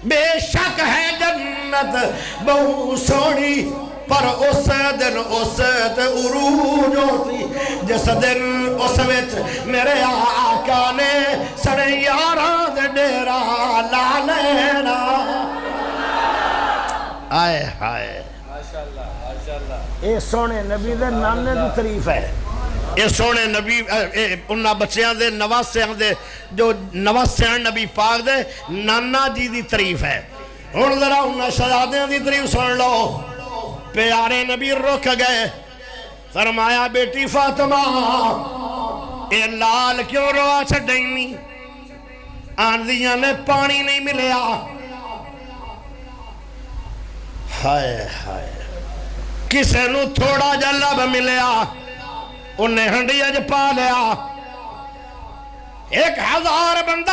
بے شک ہے جنت بہو سونی پر اس دن اس تے عروج ہوسی جس دن اس وچ میرے آقا نے سڑے یاراں دے ڈیرا لا لینا آئے ہائے اے سونے نبی دے نانے دی تعریف ہے اے سونے نبی انہاں بچیاں دے نواسیاں دے جو نواسیاں نبی پاک دے نانا جی دی تعریف ہے ہن ذرا انہاں شہزادیاں دی تعریف سن لو پیارے نبی رک گئے فرمایا بیٹی فاطمہ اے لال کیوں روا چھڈینی آندیاں نے پانی نہیں ملیا ہائے ہائے کسے نو تھوڑا جا لب ملیا انہیں ہنڈی اج پا لیا 1000 بندہ